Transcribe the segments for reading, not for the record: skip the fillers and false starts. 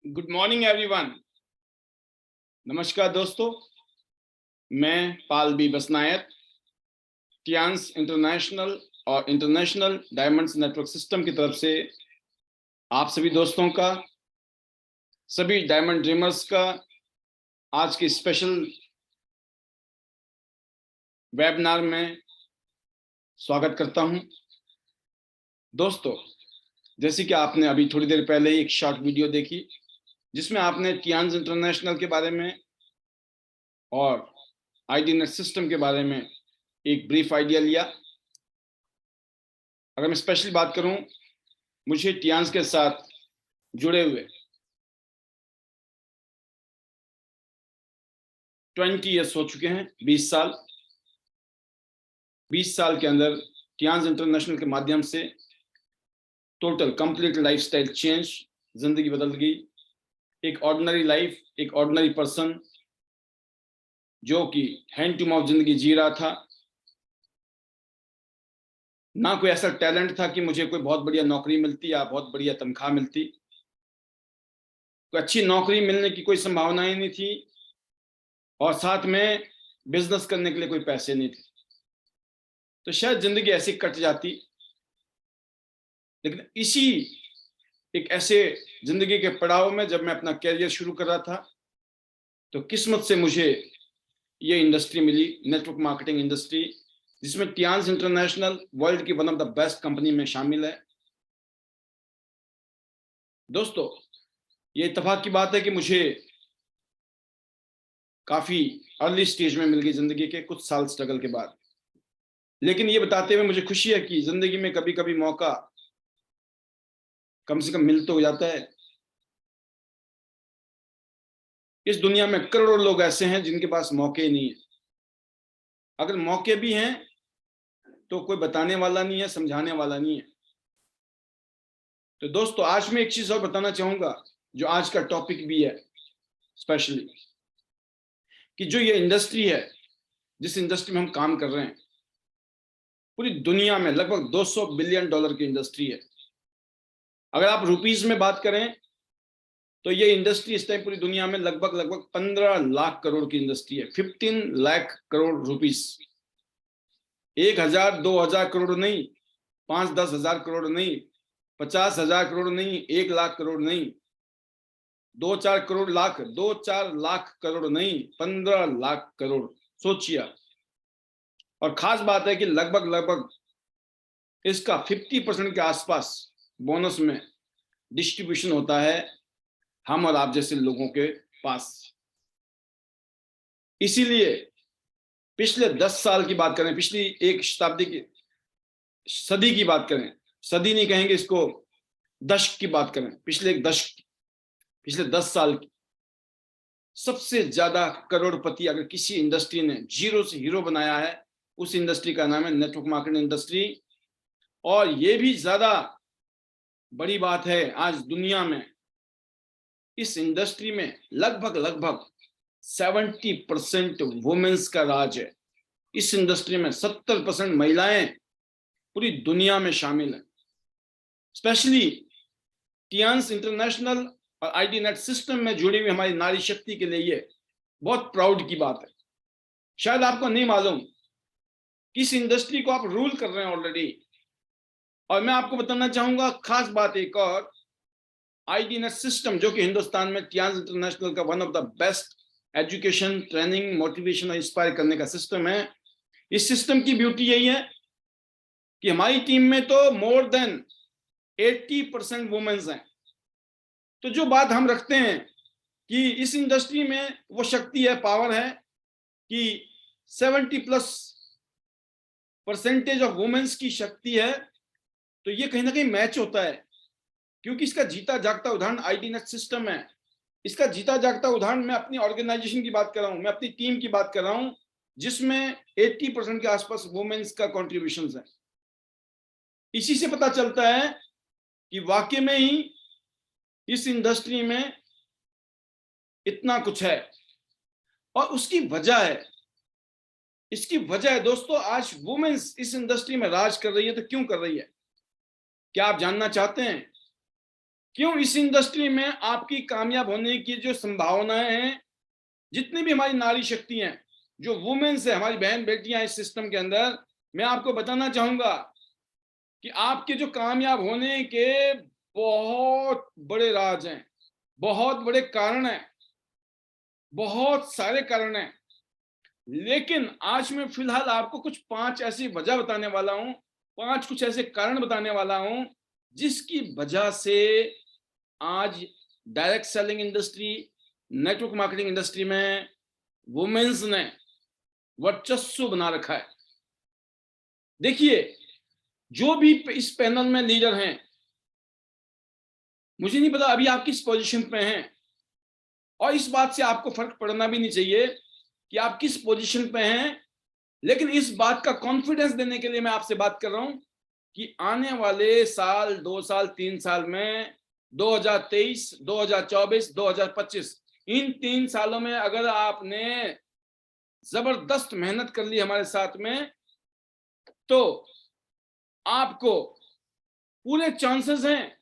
Good morning everyone. नमस्कार दोस्तों, मैं पाल बी बसनायत टियांस इंटरनेशनल और इंटरनेशनल डायमंड्स नेटवर्क सिस्टम की तरफ से आप सभी दोस्तों का, सभी डायमंड ड्रीमर्स का आज के स्पेशल वेबिनार में स्वागत करता हूं। दोस्तों, जैसे कि आपने अभी थोड़ी देर पहले ही एक शॉर्ट वीडियो देखी जिसमें आपने टियांस इंटरनेशनल के बारे में और आईडी नेट सिस्टम के बारे में एक ब्रीफ आइडिया लिया। अगर मैं स्पेशली बात करूं, मुझे टियांस के साथ जुड़े हुए 20 ईयर्स हो चुके हैं। 20 साल के अंदर टियांस इंटरनेशनल के माध्यम से टोटल कंप्लीट लाइफस्टाइल चेंज, जिंदगी बदल गई। एक ऑर्डिनरी लाइफ, एक ऑर्डिनरी पर्सन जो कि हैंड टू माउथ जिंदगी जी रहा था। ना कोई ऐसा टैलेंट था कि मुझे कोई बहुत बढ़िया नौकरी मिलती या बहुत बढ़िया तनख्वाह मिलती। कोई अच्छी नौकरी मिलने की कोई संभावना ही नहीं थी और साथ में बिजनेस करने के लिए कोई पैसे नहीं थे। तो शायद जिंदगी ऐसी कट जाती। लेकिन इसी एक ऐसे जिंदगी के पड़ाव में जब मैं अपना कैरियर शुरू कर रहा था, तो किस्मत से मुझे ये इंडस्ट्री मिली, नेटवर्क मार्केटिंग इंडस्ट्री, जिसमें टियांस इंटरनेशनल वर्ल्ड की one of the best company में शामिल है। दोस्तों, ये इत्तेफाक की बात है कि मुझे काफी अर्ली स्टेज में मिल गई जिंदगी के कुछ साल स्ट्रगल के बाद। लेकिन ये बताते हुए मुझे खुशी है कि जिंदगी में कभी कभी मौका कम से कम मिल तो जाता है। इस दुनिया में करोड़ों लोग ऐसे हैं जिनके पास मौके ही नहीं है। अगर मौके भी हैं तो कोई बताने वाला नहीं है, समझाने वाला नहीं है। तो दोस्तों, आज मैं एक चीज और बताना चाहूंगा जो आज का टॉपिक भी है, स्पेशली कि जो ये इंडस्ट्री है, जिस इंडस्ट्री में हम काम कर रहे हैं, पूरी दुनिया में लगभग $200 बिलियन की इंडस्ट्री है। अगर आप रुपीस में बात करें तो ये इंडस्ट्री इस टाइम पूरी दुनिया में लगभग 15 लाख करोड़ की इंडस्ट्री है। 15 लाख करोड़ रुपीस। 1,000 2,000 करोड़ नहीं, 5-10 हजार करोड़ नहीं, 50,000 करोड़ नहीं, 1 लाख करोड़ नहीं, 2-4 लाख करोड़ नहीं, 15 लाख करोड़। सोचिए। और खास बात है कि लगभग इसका 50% के आसपास बोनस में डिस्ट्रीब्यूशन होता है हम और आप जैसे लोगों के पास। इसीलिए पिछले 10 साल की बात करें, पिछली एक शताब्दी की, सदी की बात करें, सदी नहीं कहेंगे इसको, दशक की बात करें, पिछले एक दशक, पिछले 10 साल की सबसे ज्यादा करोड़पति अगर किसी इंडस्ट्री ने जीरो से हीरो बनाया है, उस इंडस्ट्री का नाम है नेटवर्क मार्केटिंग इंडस्ट्री। और ये भी ज्यादा बड़ी बात है, आज दुनिया में इस इंडस्ट्री में लगभग 70% वुमेन्स का राज है। इस इंडस्ट्री में 70% महिलाएं पूरी दुनिया में शामिल हैं। स्पेशली टियांस इंटरनेशनल और आईडी नेट सिस्टम में जुड़ी हुई हमारी नारी शक्ति के लिए ये बहुत प्राउड की बात है। शायद आपको नहीं मालूम कि इस इंडस्ट्री को आप रूल कर रहे हैं ऑलरेडी। और मैं आपको बताना चाहूंगा खास बात एक और, आईडी नेट सिस्टम जो कि हिंदुस्तान में टियांस इंटरनेशनल का one of the best education, training, motivation और इंस्पायर करने का सिस्टम है। इस सिस्टम की ब्यूटी यही है कि हमारी टीम में तो मोर देन 80% वुमेन्स हैं। तो जो बात हम रखते हैं कि इस इंडस्ट्री में वो शक्ति है, पावर है कि 70+ % ऑफ वुमेन्स की शक्ति है, तो ये कहीं ना कहीं मैच होता है। क्योंकि इसका जीता जागता उदाहरण आईडी नेट सिस्टम है। इसका जीता जागता उदाहरण मैं अपनी ऑर्गेनाइजेशन की बात कर रहा हूं, मैं अपनी टीम की बात कर रहा हूं, जिसमें 80% के आसपास वुमेन्स का कॉन्ट्रीब्यूशन है। इसी से पता चलता है कि वाकई में ही इस इंडस्ट्री में इतना कुछ है। और उसकी वजह है, इसकी वजह है दोस्तों, आज वुमेन्स इस इंडस्ट्री में राज कर रही है। तो क्यों कर रही है? क्या आप जानना चाहते हैं? क्यों? इस इंडस्ट्री में आपकी कामयाब होने की जो संभावनाएं हैं, जितनी भी हमारी नारी शक्ति हैं, जो वुमेन्स है, हमारी बहन बेटियां इस सिस्टम के अंदर, मैं आपको बताना चाहूंगा कि आपके जो कामयाब होने के बहुत बड़े राज हैं, बहुत बड़े कारण हैं, बहुत सारे कारण हैं। लेकिन आज मैं फिलहाल आपको कुछ 5 ऐसी वजह बताने वाला हूं, 5 कुछ ऐसे कारण बताने वाला हूं, जिसकी वजह से आज direct selling industry, network marketing industry में वुमेन्स ने वर्चस्व बना रखा है। देखिए, जो भी इस पैनल में लीडर हैं, मुझे नहीं पता अभी आप किस पोजीशन पे हैं, और इस बात से आपको फर्क पड़ना भी नहीं चाहिए कि आप किस पोजीशन पे हैं, लेकिन इस बात का कॉन्फिडेंस देने के लिए मैं आपसे बात कर रहा हूं कि आने वाले साल, 2 साल, 3 साल में 2023, 2024, 2025, इन 3 सालों में अगर आपने जबरदस्त मेहनत कर ली हमारे साथ में, तो आपको पूरे चांसेस हैं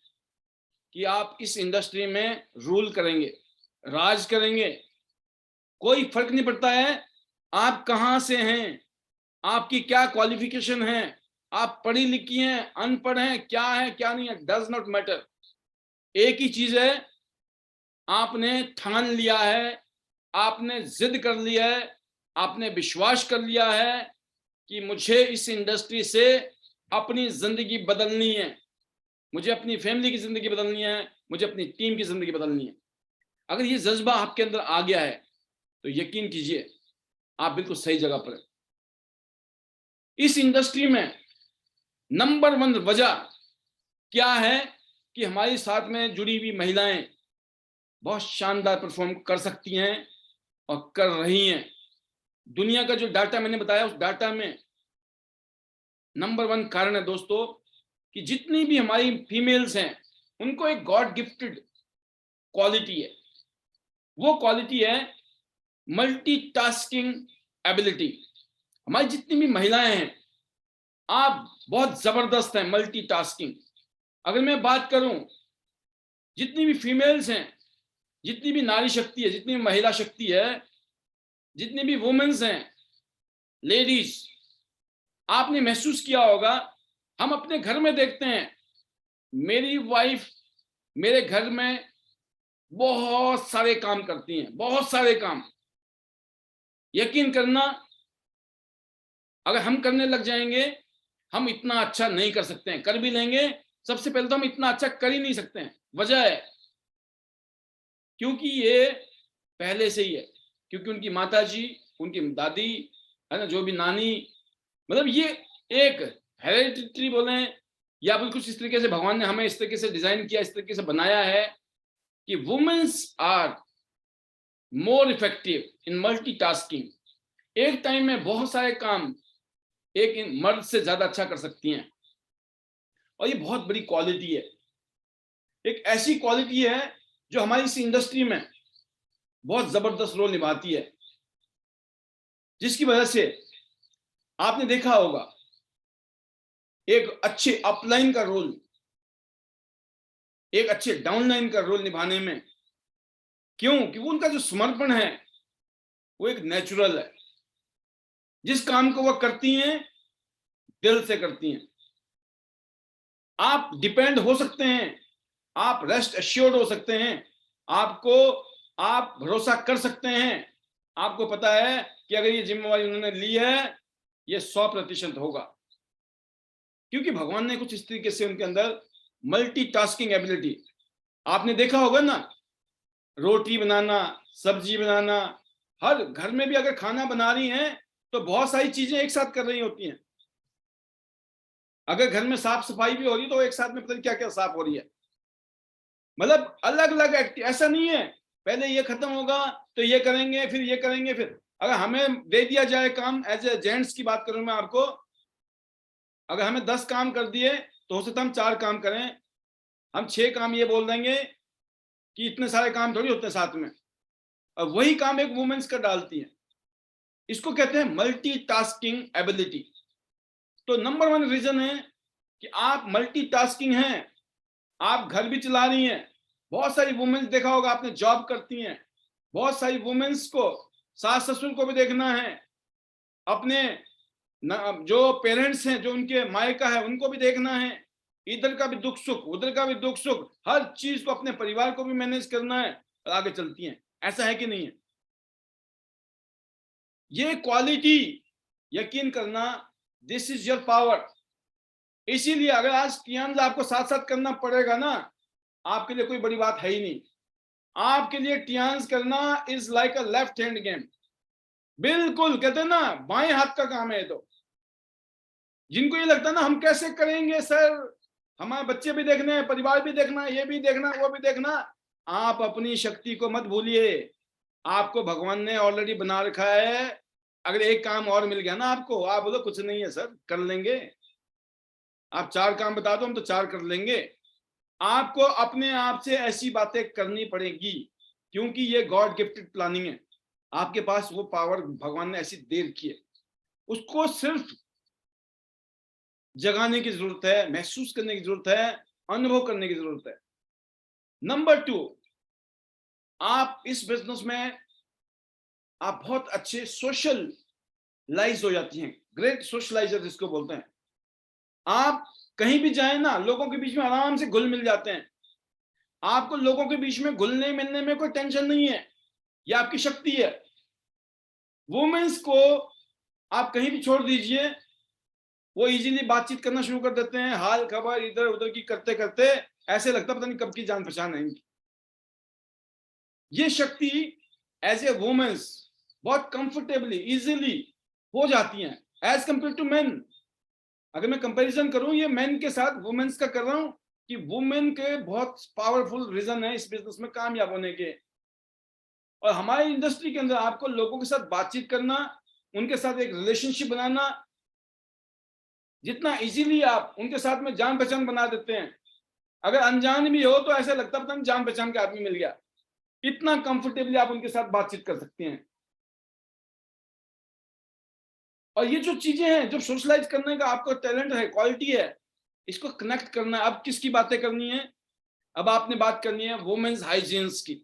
कि आप इस इंडस्ट्री में रूल करेंगे, राज करेंगे। कोई फर्क नहीं पड़ता है आप कहां से हैं, आपकी क्या क्वालिफिकेशन है, आप पढ़ी लिखी हैं, अनपढ़ हैं, क्या है क्या नहीं है, डज नॉट मैटर। एक ही चीज है, आपने ठान लिया है, आपने जिद कर लिया है, आपने विश्वास कर लिया है कि मुझे इस इंडस्ट्री से अपनी जिंदगी बदलनी है, मुझे अपनी फैमिली की जिंदगी बदलनी है, मुझे अपनी टीम की जिंदगी बदलनी है। अगर ये जज्बा आपके अंदर आ गया है तो यकीन कीजिए आप बिल्कुल सही जगह पर हैं। इस इंडस्ट्री में नंबर 1 वजह क्या है कि हमारे साथ में जुड़ी हुई महिलाएं बहुत शानदार परफॉर्म कर सकती हैं और कर रही हैं। दुनिया का जो डाटा मैंने बताया, उस डाटा में नंबर 1 कारण है दोस्तों कि जितनी भी हमारी फीमेल्स हैं, उनको एक गॉड गिफ्टेड क्वालिटी है। वो क्वालिटी है मल्टीटास्किंग एबिलिटी। हमारी जितनी भी महिलाएं हैं, आप बहुत जबरदस्त हैं मल्टीटास्किंग। अगर मैं बात करूं, जितनी भी फीमेल्स हैं, जितनी भी नारी शक्ति है, जितनी भी महिला शक्ति है, जितनी भी वुमेन्स हैं, लेडीज, आपने महसूस किया होगा, हम अपने घर में देखते हैं, मेरी वाइफ मेरे घर में बहुत सारे काम करती हैं, बहुत सारे काम। यकीन करना, अगर हम करने लग जाएंगे, हम इतना अच्छा नहीं कर सकते हैं। कर भी लेंगे, सबसे पहले तो हम इतना अच्छा कर ही नहीं सकते हैं। वजह है क्योंकि ये पहले से ही है, क्योंकि उनकी माता जी, उनकी दादी है ना, जो भी नानी, मतलब ये एक हेरिडिटरी बोले या फिर कुछ इस तरीके से भगवान ने हमें इस तरीके से डिजाइन किया, इस तरीके से बनाया है कि womens are more effective in multitasking. एक टाइम में बहुत सारे काम एक मर्द से ज्यादा अच्छा कर सकती हैं, और ये बहुत बड़ी क्वालिटी है। एक ऐसी क्वालिटी है जो हमारी इस इंडस्ट्री में बहुत जबरदस्त रोल निभाती है, जिसकी वजह से आपने देखा होगा एक अच्छे अपलाइन का रोल, एक अच्छे डाउनलाइन का रोल निभाने में, क्यों कि वो उनका जो समर्पण है वो एक नेचुरल है। जिस काम को वो करती हैं, दिल से करती हैं। आप डिपेंड हो सकते हैं, आप रेस्ट एश्योर्ड हो सकते हैं, आपको आप भरोसा कर सकते हैं। आपको पता है कि अगर ये जिम्मेवारी उन्होंने ली है, ये 100% होगा, क्योंकि भगवान ने कुछ इस तरीके से उनके अंदर मल्टीटास्किंग एबिलिटी। आपने देखा होगा ना, रोटी बनाना, सब्जी बनाना, हर घर में भी अगर खाना बना रही हैं तो बहुत सारी चीजें एक साथ कर रही होती हैं। अगर घर में साफ सफाई भी हो रही है तो एक साथ में पता नहीं क्या क्या साफ हो रही है। मतलब अलग अलग एक्टिव, ऐसा नहीं है पहले ये खत्म होगा तो ये करेंगे, फिर ये करेंगे। फिर अगर हमें दे दिया जाए काम, एज ए जेंट्स की बात करूं मैं आपको, अगर हमें 10 काम कर दिए तो हो सकता है हम 4 काम करें, हम 6 काम ये बोल देंगे कि इतने सारे काम थोड़ी होते हैं साथ में, और वही काम एक वुमेन्स का डालती है। इसको कहते हैं मल्टीटास्किंग एबिलिटी। तो नंबर 1 रीजन है कि आप मल्टीटास्किंग हैं, आप घर भी चला रही हैं, बहुत सारी वुमेन्स देखा होगा आपने जॉब करती हैं, बहुत सारी वुमेन्स को सास ससुर को भी देखना है, अपने जो पेरेंट्स हैं जो उनके मायका है उनको भी देखना है, इधर का भी दुख सुख उधर का भी दुख सुख, हर चीज को अपने परिवार को भी मैनेज करना है और आगे चलती हैं। ऐसा है कि नहीं है? ये क्वालिटी यकीन करना, दिस इज योर पावर। इसीलिए अगर आज टियान्स आपको साथ साथ करना पड़ेगा ना, आपके लिए कोई बड़ी बात है ही नहीं। आपके लिए टियान्स करना is like a left hand game. बिल्कुल कहते हैं ना, बाएं हाथ का काम है। तो जिनको ये लगता है ना हम कैसे करेंगे सर, हमारे बच्चे भी देखने हैं, परिवार भी देखना है, ये भी देखना वो भी देखना, आप अपनी शक्ति को मत भूलिए। आपको भगवान ने ऑलरेडी बना रखा है। अगर एक काम और मिल गया ना आपको, आप बोलो कुछ नहीं है सर, कर लेंगे। आप 4 काम बता दो, हम तो 4 कर लेंगे। आपको अपने आप से ऐसी बातें करनी पड़ेगी, क्योंकि ये गॉड गिफ्टेड प्लानिंग है। आपके पास वो पावर भगवान ने ऐसी दे रखी है, उसको सिर्फ जगाने की जरूरत है, महसूस करने की जरूरत है, अनुभव करने की जरूरत है। नंबर 2, आप इस बिजनेस में आप बहुत अच्छे सोशलाइज हो जाती हैं, ग्रेट सोशलाइजर जिसको बोलते हैं। आप कहीं भी जाएं ना, लोगों के बीच में आराम से घुल मिल जाते हैं। आपको लोगों के बीच में घुलने मिलने में कोई टेंशन नहीं है, ये आपकी शक्ति है। वुमेन्स को आप कहीं भी छोड़ दीजिए, वो इजीली बातचीत करना शुरू कर देते हैं, हाल खबर इधर उधर की करते करते ऐसे लगता पता नहीं कब की जान पहचान है इनकी। ये शक्ति एज ए वुमेन्स बहुत कंफर्टेबली इजीली हो जाती हैं एज कंपेयर टू मेन। अगर मैं कंपैरिजन करूं ये मेन के साथ वुमेन्स का कर रहा हूं, कि वुमेन के बहुत पावरफुल रीजन है इस बिजनेस में कामयाब होने के। और हमारी इंडस्ट्री के अंदर आपको लोगों के साथ बातचीत करना, उनके साथ एक रिलेशनशिप बनाना, जितना इजीली आप उनके साथ में जान पहचान बना देते हैं, अगर अनजान भी हो तो ऐसा लगता पता नहीं जान पहचान का आदमी मिल गया, इतना कंफर्टेबली आप उनके साथ बातचीत कर सकते हैं। और ये जो चीजें हैं, जो सोशलाइज करने का आपको टैलेंट है, क्वालिटी है, इसको कनेक्ट करना। अब किसकी बातें करनी है? अब आपने बात करनी है वुमेन्स हाइजीन्स की।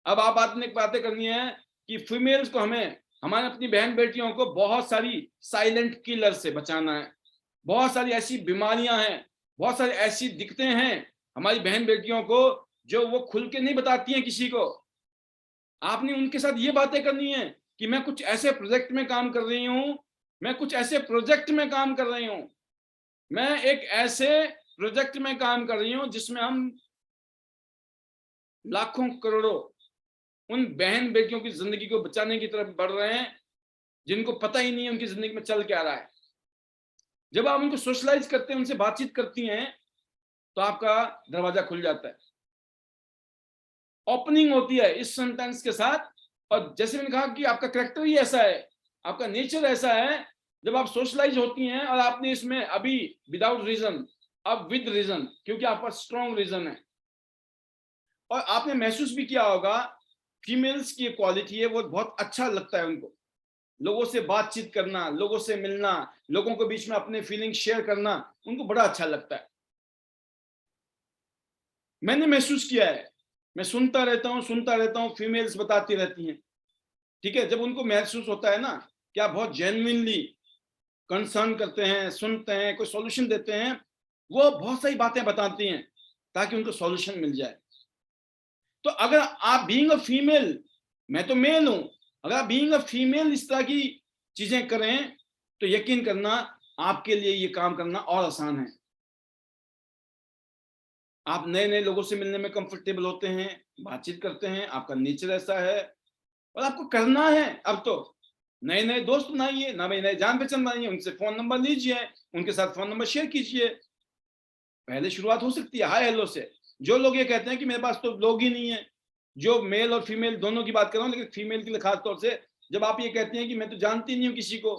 अब आप आपने बातें करनी है कि फीमेल्स को हमें हमारे अपनी बहन बेटियों को बहुत सारी साइलेंट किलर से बचाना है। बहुत सारी ऐसी बीमारियां हैं, बहुत सारी ऐसी दिक्कतें हैं हमारी बहन बेटियों को जो वो खुल के नहीं बताती हैं किसी को। आपने उनके साथ ये बातें करनी है कि मैं कुछ ऐसे प्रोजेक्ट में काम कर रही हूं, मैं कुछ ऐसे प्रोजेक्ट में काम कर रही हूं, मैं एक ऐसे प्रोजेक्ट में काम कर रही हूं जिसमें हम लाखों करोड़ों उन बहन बेटियों की जिंदगी को बचाने की तरफ बढ़ रहे हैं, जिनको पता ही नहीं है उनकी जिंदगी में चल क्या रहा है। जब आप उनको सोशलाइज करते हैं, उनसे बातचीत करती हैं, तो आपका दरवाजा खुल जाता है, ओपनिंग होती है इस सेंटेंस के साथ। और जैसे मैंने कहा कि आपका कैरेक्टर ही ऐसा है, आपका नेचर ऐसा है, जब आप सोशलाइज होती हैं और आपने इसमें अभी विदाउट रीजन, अब विद रीजन, क्योंकि आपका स्ट्रॉन्ग रीजन है। और आपने महसूस भी किया होगा, फीमेल्स की क्वालिटी है, वो बहुत अच्छा लगता है उनको लोगों से बातचीत करना, लोगों से मिलना, लोगों के बीच में अपने फीलिंग शेयर करना, उनको बड़ा अच्छा लगता है। मैंने महसूस किया है, मैं सुनता रहता हूँ, फीमेल्स बताती रहती हैं, ठीक है, जब उनको महसूस होता है ना कि आप बहुत जेन्युइनली कंसर्न करते हैं, सुनते हैं, कोई सॉल्यूशन देते हैं, वो बहुत सारी बातें बताती हैं ताकि उनको सॉल्यूशन मिल जाए। तो अगर आप बीइंग अ फीमेल, मैं तो मेल हूं, अगर आप बीइंग अ फीमेल इस तरह की चीजें करें, तो यकीन करना आपके लिए ये काम करना और आसान है। आप नए नए लोगों से मिलने में कंफर्टेबल होते हैं, बातचीत करते हैं, आपका नेचर ऐसा है, और आपको करना है। अब तो नए नए दोस्त बनाइए, नए नए जान पहचान बनाइए, उनसे फोन नंबर लीजिए, उनके साथ फोन नंबर शेयर कीजिए। पहले शुरुआत हो सकती है हाय हेलो से। जो लोग ये कहते हैं कि मेरे पास तो लोग ही नहीं है, जो मेल और फीमेल दोनों की बात कर रहा हूँ, लेकिन फीमेल के लिए खास तौर से, जब आप ये कहती हैं कि मैं तो जानती नहीं हूँ किसी को,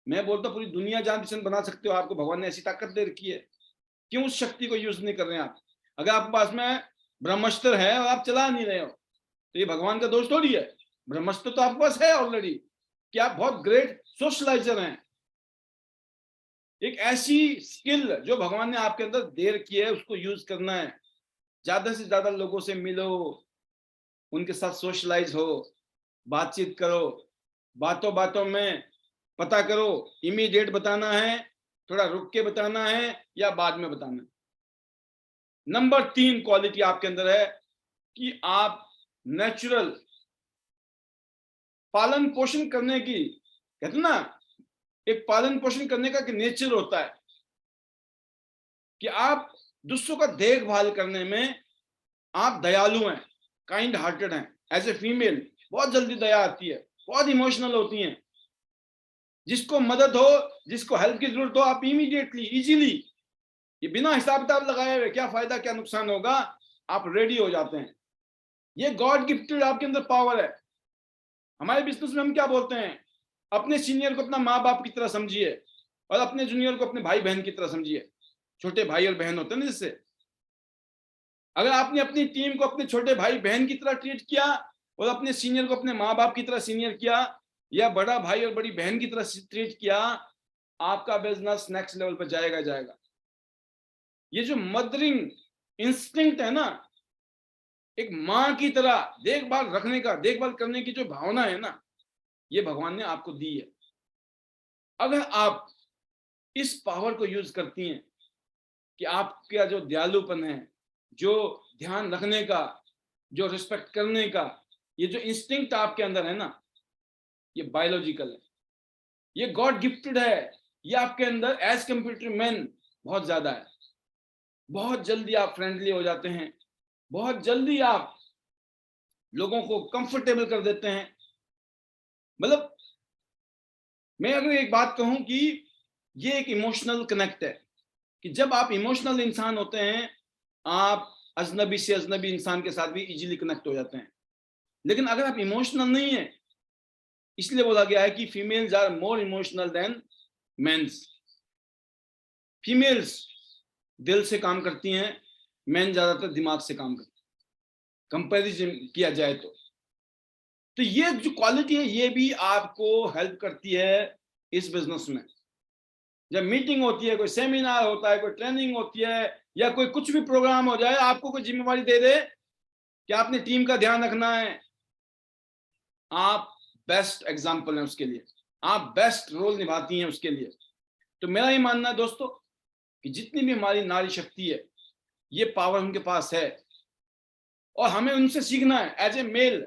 मैं बोलता पूरी दुनिया जान पहचान बना सकते हो, आपको भगवान ने ऐसी ताकत दे रखी है, क्यों उस शक्ति को यूज नहीं कर रहे हैं आप? अगर आपके पास में ब्रह्मास्त्र है और आप चला नहीं रहे हो, तो ये भगवान का दोष थोड़ी है। ब्रह्मास्त्र तो आपके पास है ऑलरेडी, कि आप बहुत ग्रेट सोशलाइजर हैं। एक ऐसी स्किल जो भगवान ने आपके अंदर दे रखी है, उसको यूज करना है। ज्यादा से ज्यादा लोगों से मिलो, उनके साथ सोशलाइज हो, बातचीत करो, बातों बातों में पता करो इमीडिएट बताना है, थोड़ा रुक के बताना है, या बाद में बताना है। नंबर 3 क्वालिटी आपके अंदर है कि आप नेचुरल पालन पोषण करने की, कहते ना, एक पालन पोषण करने का नेचर होता है कि आप दूसरों का देखभाल करने में आप दयालु हैं, काइंड हार्टेड हैं। एज ए फीमेल बहुत जल्दी दया आती है, बहुत इमोशनल होती हैं। जिसको मदद हो, जिसको हेल्प की जरूरत हो, आप इमीडिएटली इजीली, ये बिना हिसाब किताब लगाए हुए क्या फायदा क्या नुकसान होगा, आप रेडी हो जाते हैं। ये गॉड गिफ्टेड आपके अंदर पावर है। हमारे बिजनेस में हम क्या बोलते हैं, अपने सीनियर को अपना माँ बाप की तरह समझिए और अपने जूनियर को अपने भाई बहन की तरह समझिए। छोटे भाई और बहन होते हैं ना, जिससे अगर आपने अपनी टीम को अपने छोटे भाई बहन की तरह ट्रीट किया और अपने सीनियर को अपने माँ बाप की तरह सीनियर किया, या बड़ा भाई और बड़ी बहन की तरह ट्रीट किया, आपका बिजनेस नेक्स्ट लेवल पर जाएगा जाएगा। ये जो मदरिंग इंस्टिंक्ट है ना, एक माँ की तरह देखभाल रखने का, देखभाल करने की जो भावना है ना, ये भगवान ने आपको दी है। अगर आप इस पावर को यूज करती हैं कि आपका जो दयालुपन है, जो ध्यान रखने का, जो रिस्पेक्ट करने का, ये जो इंस्टिंक्ट आपके अंदर है ना, ये बायोलॉजिकल है, ये गॉड गिफ्टेड है। ये आपके अंदर एज कंपेयर टू मेन बहुत ज्यादा है। बहुत जल्दी आप फ्रेंडली हो जाते हैं, बहुत जल्दी आप लोगों को कंफर्टेबल कर देते हैं। मतलब मैं अगर एक बात कहूं कि ये एक इमोशनल कनेक्ट है, कि जब आप इमोशनल इंसान होते हैं, आप अजनबी से अजनबी इंसान के साथ भी इजीली कनेक्ट हो जाते हैं। लेकिन अगर आप इमोशनल नहीं है, इसलिए बोला गया है कि females are more emotional than mens. Females दिल से काम करती हैं, मेन ज्यादातर दिमाग से काम करते हैं, कंपैरिजन किया जाए तो ये जो क्वालिटी है, ये भी आपको हेल्प करती है इस बिजनेस में। जब मीटिंग होती है, कोई सेमिनार होता है, कोई ट्रेनिंग होती है, या कोई कुछ भी प्रोग्राम हो जाए, आपको कोई जिम्मेवारी दे दे कि आपने टीम का ध्यान रखना है, आप बेस्ट एग्जाम्पल हैं उसके लिए, आप बेस्ट रोल निभाती हैं उसके लिए। तो मेरा ये मानना है दोस्तों कि जितनी भी हमारी नारी शक्ति है, ये पावर उनके पास है और हमें उनसे सीखना है। एज ए मेल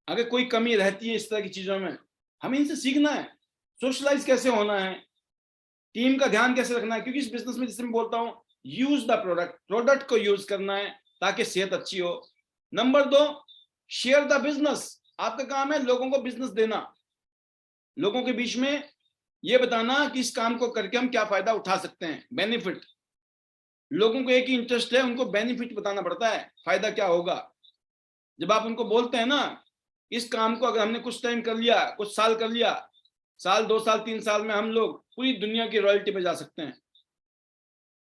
अगर कोई कमी रहती है इस तरह की चीजों में, हमें इनसे सीखना है। सोशलाइज कैसे होना है, टीम का ध्यान कैसे रखना है, क्योंकि इस बिजनेस में जिसमें बोलता हूं, यूज द प्रोडक्ट, प्रोडक्ट को यूज करना है ताकि सेहत अच्छी हो। Number 2, share the business. आपका काम है लोगों को बिजनेस देना, लोगों के बीच में ये बताना कि इस काम को करके हम क्या फायदा उठा सकते हैं, बेनिफिट। लोगों को एक ही इंटरेस्ट है, उनको बेनिफिट बताना पड़ता है, फायदा क्या होगा। जब आप उनको बोलते हैं ना, इस काम को अगर हमने कुछ टाइम कर लिया, कुछ साल कर लिया, साल 2 साल 3 साल में हम लोग पूरी दुनिया की रॉयल्टी पे जा सकते हैं,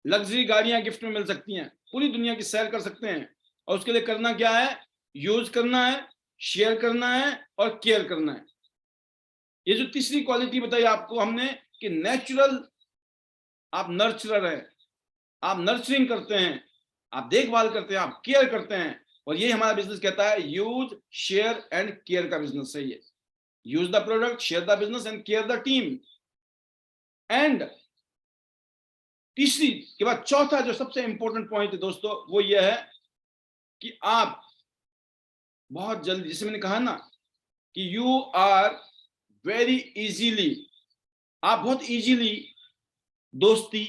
लग्जरी गाड़ियां गिफ्ट में मिल सकती हैं, पूरी दुनिया की सैर कर सकते हैं। और उसके लिए करना क्या है, यूज करना है, शेयर करना है और केयर करना है। ये जो तीसरी क्वालिटी बताई आपको हमने कि नेचुरल आप नर्चरर हैं, आप नर्चरिंग करते हैं, आप देखभाल करते हैं, आप केयर करते हैं। और ये हमारा बिजनेस कहता है, यूज शेयर एंड केयर का बिजनेस है ये। Use the product, share the business and care the team. And तीसरी के बाद चौथा जो सबसे इंपॉर्टेंट पॉइंट है दोस्तों, वो ये है कि आप बहुत जल्दी, जैसे मैंने कहा ना कि यू आर वेरी इजीली, आप बहुत इजीली दोस्ती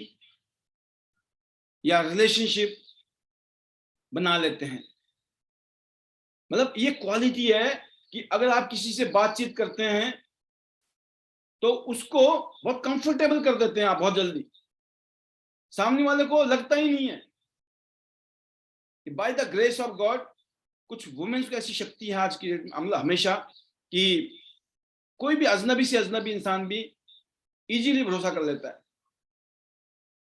या रिलेशनशिप बना लेते हैं। मतलब ये क्वालिटी है कि अगर आप किसी से बातचीत करते हैं तो उसको बहुत कंफर्टेबल कर देते हैं आप बहुत जल्दी, सामने वाले को लगता ही नहीं है कि by the grace of God, कुछ वुमेन्स को ऐसी शक्ति है आज की मतलब हमेशा, कि कोई भी अजनबी से अजनबी इंसान भी इजीली भरोसा कर लेता है।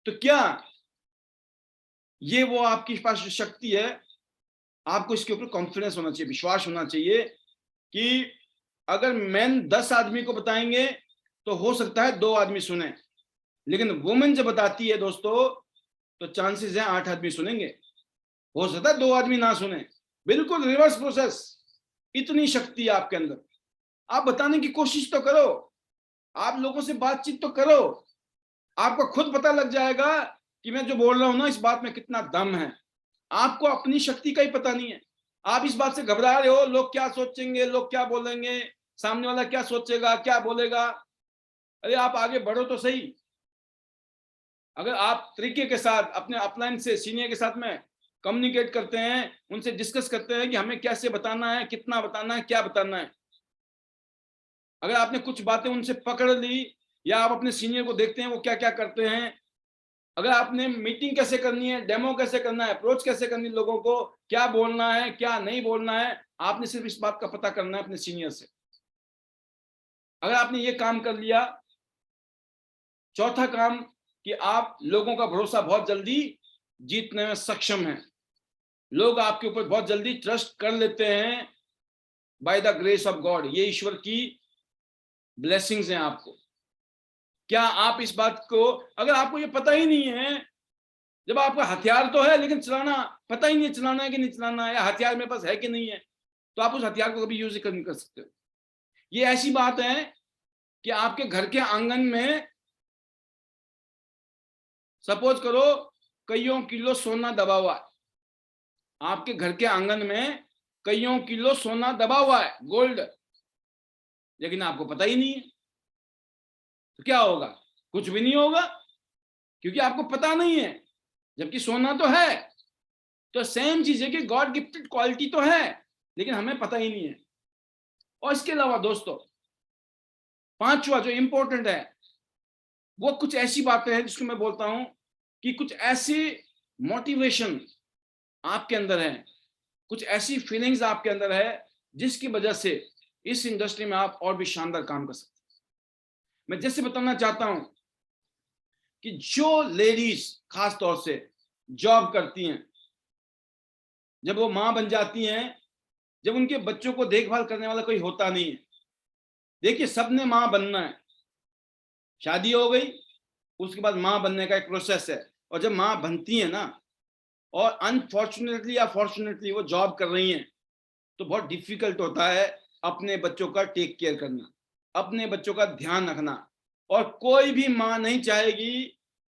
तो क्या ये वो आपके पास जो शक्ति है, आपको इसके ऊपर कॉन्फिडेंस होना चाहिए, विश्वास होना चाहिए कि अगर मैन 10 आदमी को बताएंगे तो हो सकता है 2 आदमी सुने, लेकिन वुमेन जब बताती है दोस्तों तो चांसेस हैं 8 आदमी सुनेंगे। हो सकता है 2 आदमी ना सुने, बिल्कुल रिवर्स प्रोसेस। इतनी शक्ति है आपके अंदर। आप बताने की कोशिश तो करो, आप लोगों से बातचीत तो करो, आपको खुद पता लग जाएगा कि मैं जो बोल रहा हूं ना इस बात में कितना दम है। आपको अपनी शक्ति का ही पता नहीं है। आप इस बात से घबरा रहे हो, लोग क्या सोचेंगे, लोग क्या बोलेंगे, सामने वाला क्या सोचेगा, क्या बोलेगा। अरे आप आगे बढ़ो तो सही। अगर आप तरीके के साथ अपने अपलाइन से सीनियर के साथ में कम्युनिकेट करते हैं, उनसे डिस्कस करते हैं कि हमें कैसे बताना है, कितना बताना है, क्या बताना है। अगर आपने कुछ बातें उनसे पकड़ ली, या आप अपने सीनियर को देखते हैं वो क्या क्या करते हैं, अगर आपने मीटिंग कैसे करनी है, डेमो कैसे करना है, अप्रोच कैसे करनी है, लोगों को क्या बोलना है, क्या नहीं बोलना है, आपने सिर्फ इस बात का पता करना है अपने सीनियर से। अगर आपने ये काम कर लिया, चौथा काम कि आप लोगों का भरोसा बहुत जल्दी जीतने में सक्षम हैं। लोग आपके ऊपर बहुत जल्दी ट्रस्ट कर लेते हैं by the grace of God. ये ईश्वर की ब्लेसिंग्स हैं आपको। क्या आप इस बात को, अगर आपको ये पता ही नहीं है, जब आपका हथियार तो है लेकिन चलाना पता ही नहीं, चलाना है कि नहीं चलाना है, या हथियार मेरे पास है कि नहीं है, तो आप उस हथियार को कभी यूज नहीं कर सकते। ये ऐसी बात है कि आपके घर के आंगन में सपोज करो कईयों किलो सोना दबा हुआ है। आपके घर के आंगन में कईयों किलो सोना दबा हुआ है, गोल्ड, लेकिन आपको पता ही नहीं है, तो क्या होगा? कुछ भी नहीं होगा, क्योंकि आपको पता नहीं है, जबकि सोना तो है। तो सेम चीज है कि गॉड गिफ्टेड क्वालिटी तो है, लेकिन हमें पता ही नहीं है। और इसके अलावा दोस्तों, पांचवा जो इंपॉर्टेंट है, वो कुछ ऐसी बातें हैं जिसको मैं बोलता हूं कि कुछ ऐसी मोटिवेशन आपके अंदर है, कुछ ऐसी फीलिंग्स आपके अंदर है जिसकी वजह से इस इंडस्ट्री में आप और भी शानदार काम कर सकते हैं। मैं जैसे बताना चाहता हूं कि जो लेडीज खास तौर से जॉब करती हैं, जब वो मां बन जाती हैं, जब उनके बच्चों को देखभाल करने वाला कोई होता नहीं है। देखिए, सबने मां बनना है, शादी हो गई, उसके बाद मां बनने का एक प्रोसेस है। और जब मां बनती है ना, और अनफॉर्चुनेटली या फॉर्चुनेटली वो जॉब कर रही हैं, तो बहुत डिफिकल्ट होता है अपने बच्चों का टेक केयर करना, अपने बच्चों का ध्यान रखना। और कोई भी मां नहीं चाहेगी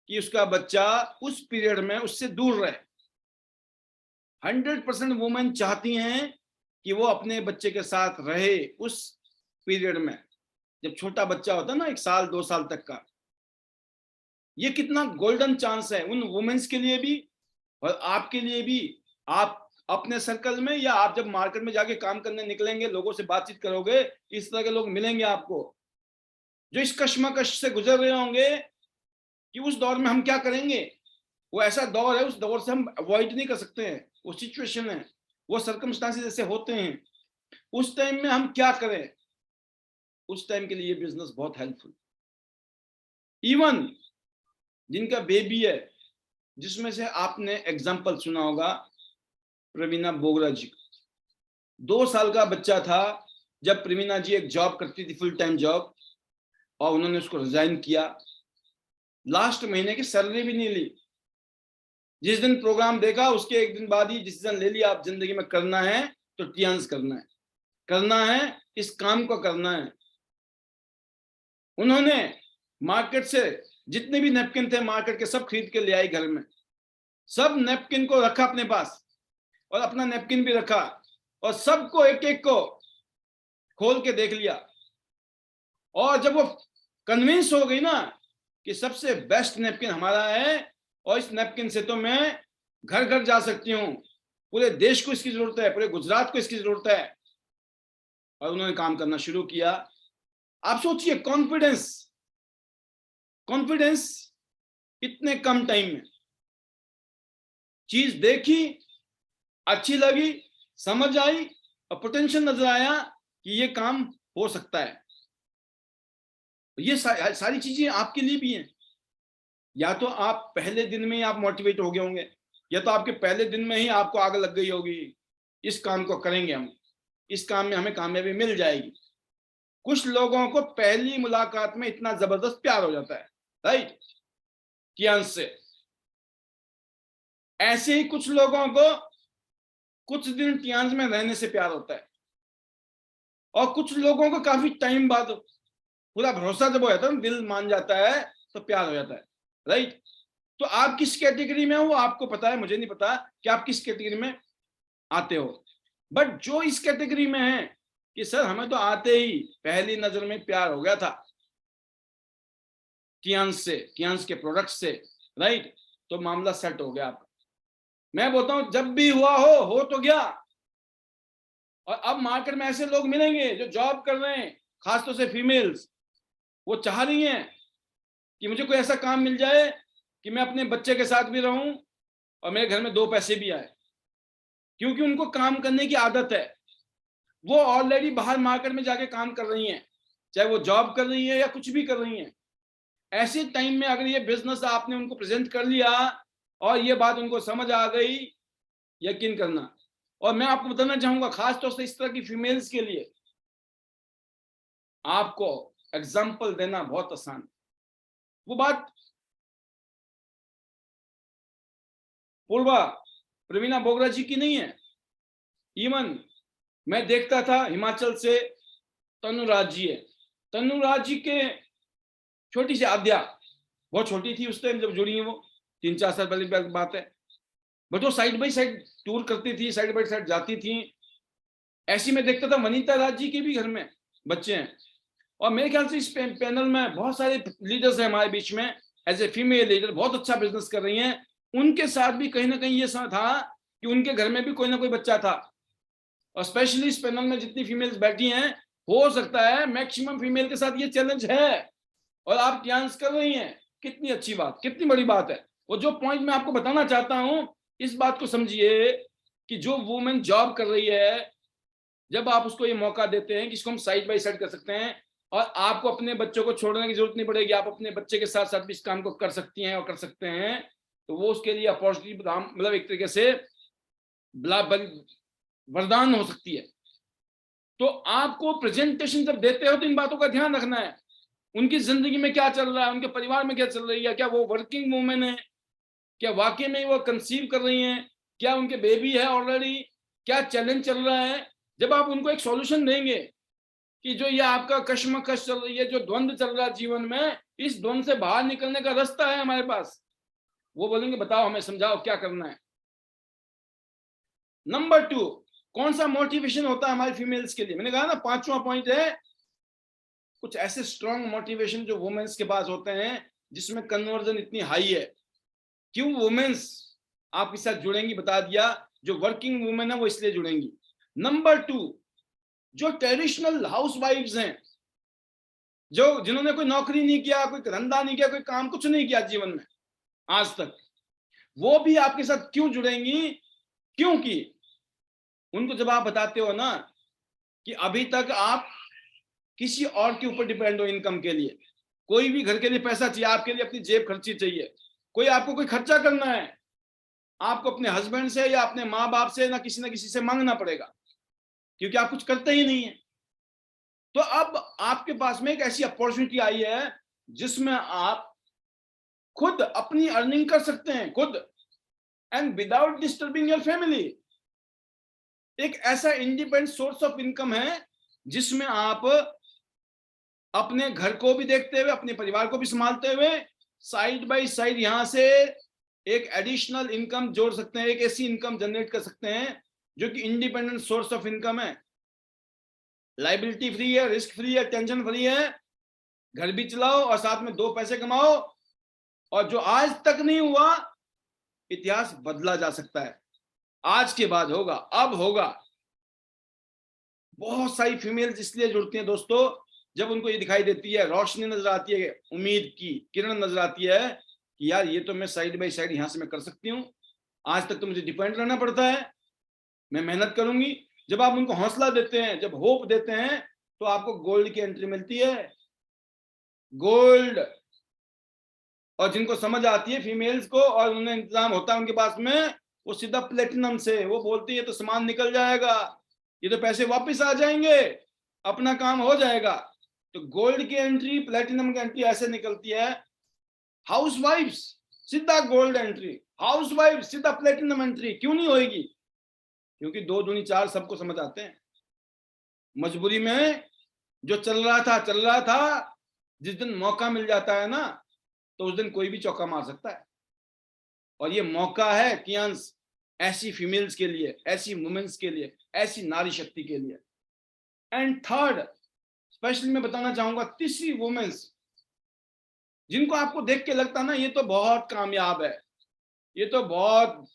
कि उसका बच्चा उस पीरियड में उससे दूर रहे। 100% वुमेन चाहती हैं कि वो अपने बच्चे के साथ रहे उस पीरियड में, जब छोटा बच्चा होता है ना, 1 साल 2 साल तक का। ये कितना गोल्डन चांस है उन वुमेन्स के लिए भी और आपके लिए भी। आप अपने सर्कल में, या आप जब मार्केट में जाके काम करने निकलेंगे, लोगों से बातचीत करोगे, इस तरह के लोग मिलेंगे आपको जो इस कश्मकश से गुजर रहे होंगे कि उस दौर में हम क्या करेंगे। वो ऐसा दौर है, उस दौर से हम अवॉइड नहीं कर सकते हैं। वो सिचुएशन है, वो सर्कमस्टांसेस ऐसे होते हैं, उस टाइम में हम क्या करें। उस टाइम के लिए बिजनेस बहुत हेल्पफुल। इवन जिनका बेबी है, जिसमें से आपने एग्जाम्पल सुना होगा प्रवीणा बोगरा जी का। 2 साल का बच्चा था जब प्रवीणा जी एक जॉब करती थी, फुल टाइम जॉब, और उन्होंने उसको रिजाइन किया। लास्ट महीने की सैलरी भी नहीं ली। जिस दिन प्रोग्राम देखा उसके एक दिन बाद ही डिसीजन ले लिया, आप जिंदगी में करना है तो टियान्स करना है, करना है, इस काम को करना है। उन्होंने मार्केट से जितने भी नैपकिन थे मार्केट के, सब खरीद के ले आई घर में। सब नैपकिन को रखा अपने पास, और अपना नैपकिन भी रखा, और सबको एक एक को खोल के देख लिया। और जब वो कन्विंस हो गई ना कि सबसे बेस्ट नैपकिन हमारा है, और इस नैपकिन से तो मैं घर घर जा सकती हूँ, पूरे देश को इसकी जरूरत है, पूरे गुजरात को इसकी जरूरत है, और उन्होंने काम करना शुरू किया। आप सोचिए, कॉन्फिडेंस, कॉन्फिडेंस इतने कम टाइम में। चीज देखी, अच्छी लगी, समझ आई, और पोटेंशियल नजर आया कि ये काम हो सकता है। ये सारी चीजें आपके लिए भी हैं। या तो आप पहले दिन में ही आप मोटिवेट हो गए होंगे, या तो आपके पहले दिन में ही आपको आग लग गई होगी, इस काम को करेंगे हम, इस काम में हमें कामयाबी मिल जाएगी। कुछ लोगों को पहली मुलाकात में इतना जबरदस्त प्यार हो जाता है, राइट, कियांश से। ऐसे ही कुछ लोगों को कुछ दिन टियांस में रहने से प्यार होता है, और कुछ लोगों को काफी टाइम बाद पूरा भरोसा जब हो जाता है, दिल मान जाता है, तो प्यार हो जाता है, राइट। तो आप किस कैटेगरी में हो आपको पता है, मुझे नहीं पता कि आप किस कैटेगरी में आते हो। बट जो इस कैटेगरी में है कि सर हमें तो आते ही पहली नजर में प्यार हो गया था कियांस से, कियांस के प्रोडक्ट से, राइट, तो मामला सेट हो गया आपका। मैं बोलता हूं जब भी हुआ हो तो गया। और अब मार्केट में ऐसे लोग मिलेंगे जो जॉब कर रहे हैं, खासतौर से फीमेल्स, वो चाह रही हैं कि मुझे कोई ऐसा काम मिल जाए कि मैं अपने बच्चे के साथ भी रहूं और मेरे घर में 2 पैसे भी आए, क्योंकि उनको काम करने की आदत है। वो ऑलरेडी बाहर मार्केट में जाके काम कर रही हैं, चाहे वो जॉब कर रही है या कुछ भी कर रही हैं। ऐसे टाइम में अगर ये बिजनेस आपने उनको प्रेजेंट कर लिया और ये बात उनको समझ आ गई, यकीन करना। और मैं आपको बताना चाहूंगा खासतौर से इस तरह की फीमेल्स के लिए आपको एग्जाम्पल देना बहुत आसान। वो बात पूर्वा प्रवीणा बोगरा जी की नहीं है। इवन मैं देखता था हिमाचल से तनुराज जी है, तनुराज जी के छोटी सी आद्या, बहुत छोटी थी उस टाइम जब जुड़ी है, वो 3-4 साल पहले की बात है, बट वो साइड बाई साइड टूर करती थी, साइड बाई साइड जाती थी। ऐसी मैं देखता था वनीता राज जी के भी घर में बच्चे हैं। और मेरे ख्याल से इस पैनल में बहुत सारे लीडर्स हैं हमारे बीच में, एज ए फीमेल लीडर बहुत अच्छा बिजनेस कर रही हैं। उनके साथ भी कहीं ना कहीं ये था कि उनके घर में भी कोई ना कोई बच्चा था। और स्पेशली इस पैनल में जितनी फीमेल्स बैठी हैं, हो सकता है मैक्सिमम फीमेल के साथ ये चैलेंज है और आप डांस कर रही हैं। कितनी अच्छी बात, कितनी बड़ी बात है। और जो पॉइंट मैं आपको बताना चाहता हूं, इस बात को समझिए कि जो वुमेन जॉब कर रही है, जब आप उसको ये मौका देते हैं कि इसको हम साइड बाय साइड कर सकते हैं और आपको अपने बच्चों को छोड़ने की जरूरत नहीं पड़ेगी, आप अपने बच्चे के साथ साथ भी इस काम को कर सकती हैं और कर सकते हैं, तो वो उसके लिए अपॉर्चुनिटी मतलब एक तरीके से वरदान हो सकती है। तो आपको प्रेजेंटेशन जब देते हो तो इन बातों का ध्यान रखना है। उनकी जिंदगी में क्या चल रहा है, उनके परिवार में क्या चल रही है, क्या वो वर्किंग वुमेन है, क्या वाकई में वो कंसीव कर रही हैं, क्या उनके बेबी है ऑलरेडी, क्या चैलेंज चल रहा है। जब आप उनको एक सॉल्यूशन देंगे कि जो ये आपका कश्मकश चल रही है, जो द्वंद्व चल रहा है जीवन में, इस द्वंद्व से बाहर निकलने का रास्ता है हमारे पास, वो बोलेंगे बताओ हमें समझाओ क्या करना है। नंबर 2, कौन सा मोटिवेशन होता है हमारी फीमेल्स के लिए। मैंने कहा ना 5वां पॉइंट है कुछ ऐसे स्ट्रॉन्ग मोटिवेशन जो वुमेन्स के पास होते हैं जिसमें कन्वर्जन इतनी हाई है। क्यों वुमेन्स आपके साथ जुड़ेंगी बता दिया, जो वर्किंग वुमेन है वो इसलिए जुड़ेंगी। नंबर 2, जो ट्रेडिशनल हाउसवाइफ्स हैं, जो जिन्होंने कोई नौकरी नहीं किया, कोई धंधा नहीं किया, कोई काम कुछ नहीं किया जीवन में आज तक, वो भी आपके साथ क्यों जुड़ेंगी, क्योंकि उनको जब आप बताते हो ना कि अभी तक आप किसी और के ऊपर डिपेंड हो इनकम के लिए, कोई भी घर के लिए पैसा चाहिए, आपके लिए अपनी जेब खर्ची चाहिए, कोई आपको कोई खर्चा करना है, आपको अपने हस्बैंड से या अपने माँ बाप से ना किसी से मांगना पड़ेगा, क्योंकि आप कुछ करते ही नहीं है। तो अब आपके पास में एक ऐसी अपॉर्चुनिटी आई है जिसमें आप खुद अपनी अर्निंग कर सकते हैं, खुद, and without disturbing your family. एक ऐसा इंडिपेंडेंट सोर्स ऑफ इनकम है जिसमें आप अपने घर को भी देखते हुए, अपने परिवार को भी संभालते हुए, साइड बाय साइड यहां से एक एडिशनल इनकम जोड़ सकते हैं, एक ऐसी इनकम जनरेट कर सकते हैं जो कि इंडिपेंडेंट सोर्स ऑफ इनकम है, लाइबिलिटी फ्री है, रिस्क फ्री है, टेंशन फ्री है, घर भी चलाओ और साथ में 2 पैसे कमाओ। और जो आज तक नहीं हुआ, इतिहास बदला जा सकता है, आज के बाद होगा, अब होगा। बहुत सारी फीमेल्स इसलिए जुड़ती हैं दोस्तों, जब उनको ये दिखाई देती है, रोशनी नजर आती है, उम्मीद की किरण नजर आती है कि यार ये तो मैं साइड बाय साइड यहां से मैं कर सकती हूँ, आज तक तो मुझे डिपेंड रहना पड़ता है, मैं मेहनत करूंगी। जब आप उनको हौसला देते हैं, जब होप देते हैं, तो आपको गोल्ड की एंट्री मिलती है, गोल्ड। और जिनको समझ आती है फीमेल्स को और उन्हें इंतजाम होता है उनके पास में, वो सीधा प्लेटिनम से वो बोलती है तो सामान निकल जाएगा, ये तो पैसे वापस आ जाएंगे, अपना काम हो जाएगा। तो गोल्ड की एंट्री, प्लेटिनम की एंट्री ऐसे निकलती है। हाउसवाइफ्स सीधा गोल्ड एंट्री, हाउस वाइफ सीधा प्लेटिनम एंट्री क्यों नहीं होगी? क्योंकि 2 दूनी 4 सबको समझ आते हैं। मजबूरी में जो चल रहा था, जिस दिन मौका मिल जाता है ना, तो उस दिन कोई भी चौका मार सकता है। और ये मौका है कियांस ऐसी फीमेल्स के लिए, ऐसी वुमेन्स के लिए, ऐसी नारी शक्ति के लिए। एंड थर्ड, स्पेशली मैं बताना चाहूंगा, तीसरी वुमेन्स जिनको आपको देख के लगता ना ये तो बहुत कामयाब है, ये तो बहुत,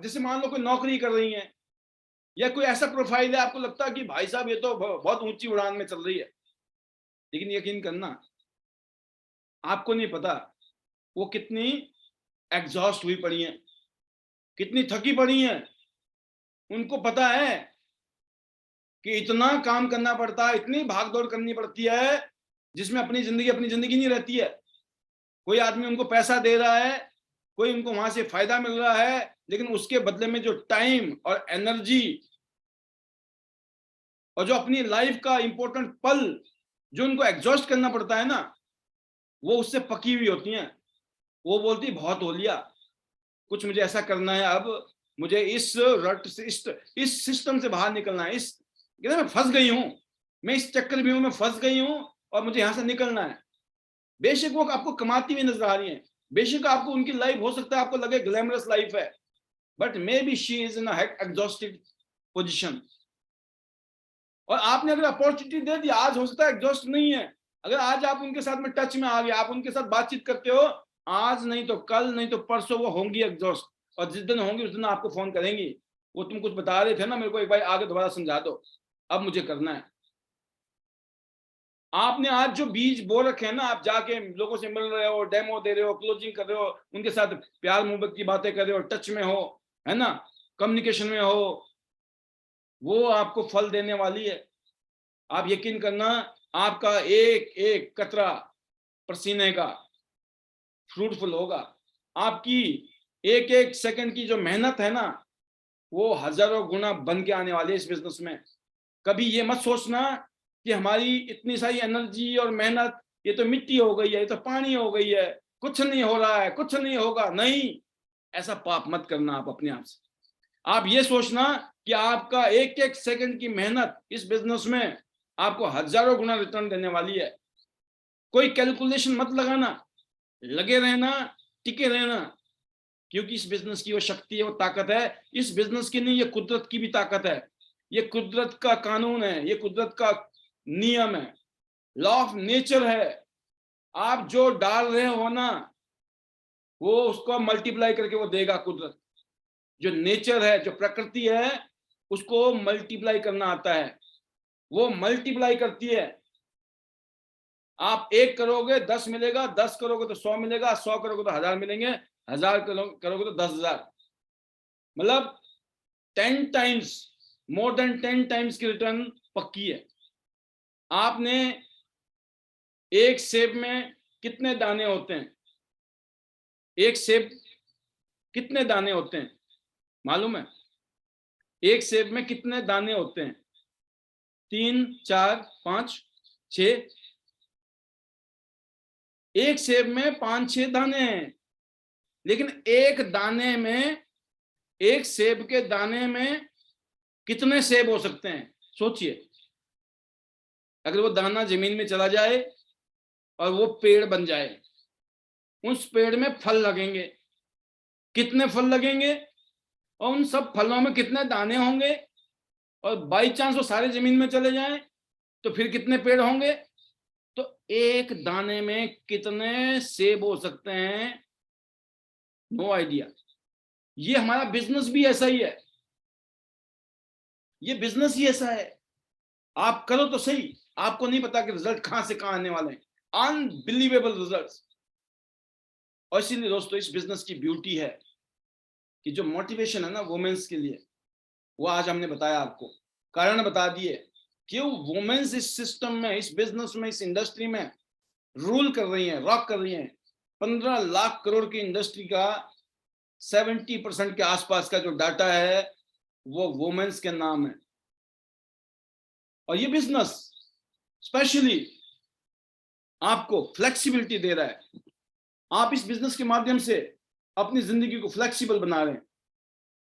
जैसे मान लो कोई नौकरी कर रही है या कोई ऐसा प्रोफाइल है, आपको लगता है कि भाई साहब ये तो बहुत ऊंची उड़ान में चल रही है, लेकिन यकीन करना आपको नहीं पता वो कितनी एग्जॉस्ट हुई पड़ी हैं, कितनी थकी पड़ी हैं। उनको पता है कि इतना काम करना पड़ता है, इतनी भागदौड़ करनी पड़ती है, जिसमें अपनी जिंदगी नहीं रहती है। कोई आदमी उनको पैसा दे रहा है, कोई उनको वहां से फायदा मिल रहा है, लेकिन उसके बदले में जो टाइम और एनर्जी और जो अपनी लाइफ का इंपॉर्टेंट पल जो उनको एग्जॉस्ट करना पड़ता है ना, वो उससे पकी हुई होती हैं। वो बोलती बहुत हो लिया, कुछ मुझे ऐसा करना है, अब मुझे इस रट से, इस सिस्टम से बाहर निकलना है, इस मैं फंस गई हूं, मैं इस चक्कर में हूं, मैं फंस गई हूं और मुझे यहां से निकलना है। बेशक वो आपको कमाती हुई नजर आ रही है, बेशक आपको उनकी लाइफ हो सकता है आपको लगे ग्लैमरस लाइफ है, but may be she is in exhausted position. और आपने अगर अपॉर्चुनिटी दे दी, आज हो सकता है एग्जॉस्ट नहीं है, अगर आज आप उनके साथ में टच में आ गए, आप उनके साथ बातचीत करते हो, आज नहीं तो कल, नहीं तो परसों वो होंगी एग्जॉस्ट, और जिस दिन होंगी उस दिन आपको फोन करेंगी, वो तुम कुछ बता रहे थे ना मेरे को, एक बार आगे दोबारा समझा दो, अब मुझे करना है। आपने आज जो बीज बो रखे हैं ना, आप जाके लोगों से मिल रहे हो, डेमो दे रहे हो, क्लोजिंग कर रहे हो, उनके साथ प्यार मोहब्बत की बातें कर रहे हो, टच में हो, है ना, कम्युनिकेशन में हो, वो आपको फल देने वाली है। आप यकीन करना, आपका एक एक कतरा पसीने का फ्रूटफुल होगा। आपकी एक एक सेकंड की जो मेहनत है ना, वो हजारों गुना बन के आने वाली है इस बिजनेस में। कभी ये मत सोचना कि हमारी इतनी सारी एनर्जी और मेहनत ये तो मिट्टी हो गई है, ये तो पानी हो गई है, कुछ नहीं हो रहा है, कुछ नहीं होगा। नहीं, ऐसा पाप मत करना आप अपने आप से। आप ये सोचना कि आपका एक एक सेकंड की मेहनत इस बिजनेस में आपको हजारों गुना रिटर्न देने वाली है। कोई कैलकुलेशन मत लगाना, लगे रहना, टिके रहना, क्योंकि इस बिजनेस की वो शक्ति है, वो ताकत है। इस बिजनेस की नहीं, ये कुदरत की भी ताकत है, ये कुदरत का कानून है, ये कुदरत का नियम है, लॉ ऑफ नेचर है। आप जो डाल रहे हो ना, वो उसको मल्टीप्लाई करके वो देगा कुदरत। जो नेचर है, जो प्रकृति है, उसको मल्टीप्लाई करना आता है, वो मल्टीप्लाई करती है। आप 1 करोगे 10 मिलेगा, 10 करोगे तो 100 मिलेगा, 100 करोगे तो 1000 मिलेंगे, 1000 करोगे तो 10,000, मतलब 10 टाइम्स, मोर देन 10 टाइम्स की रिटर्न पक्की है। आपने एक सेब में कितने दाने होते हैं? एक सेब कितने दाने होते हैं मालूम है? एक सेब में कितने दाने होते हैं? 3, 4, 5, 6। एक सेब में 5-6 दाने हैं, लेकिन एक दाने में, एक सेब के दाने में कितने सेब हो सकते हैं? सोचिए। अगर वो दाना जमीन में चला जाए और वो पेड़ बन जाए, उस पेड़ में फल लगेंगे, कितने फल लगेंगे? और उन सब फलों में कितने दाने होंगे? और बाई चांस वो सारे जमीन में चले जाएं तो फिर कितने पेड़ होंगे? तो एक दाने में कितने सेब हो सकते हैं? No idea. ये हमारा बिजनेस भी ऐसा ही है, ये बिजनेस ही ऐसा है। आप करो तो सही, आपको नहीं पता कि रिजल्ट कहां से कहां आने वाले हैं, अनबिलीवेबल रिजल्ट्स। और इसीलिए दोस्तों, इस बिजनेस की ब्यूटी है कि जो मोटिवेशन है ना वुमेन्स के लिए, वो आज हमने बताया आपको, कारण बता दिए क्यों वुमेन्स इस सिस्टम में, इस बिजनेस में, इस इंडस्ट्री में रूल कर रही हैं, रॉक कर रही हैं। 15 लाख करोड़ की इंडस्ट्री का 70% के आसपास का जो डाटा है वो वुमेन्स के नाम है। और ये बिजनेस स्पेशली आपको फ्लेक्सिबिलिटी दे रहा है, आप इस बिजनेस के माध्यम से अपनी जिंदगी को फ्लेक्सिबल बना रहे हैं।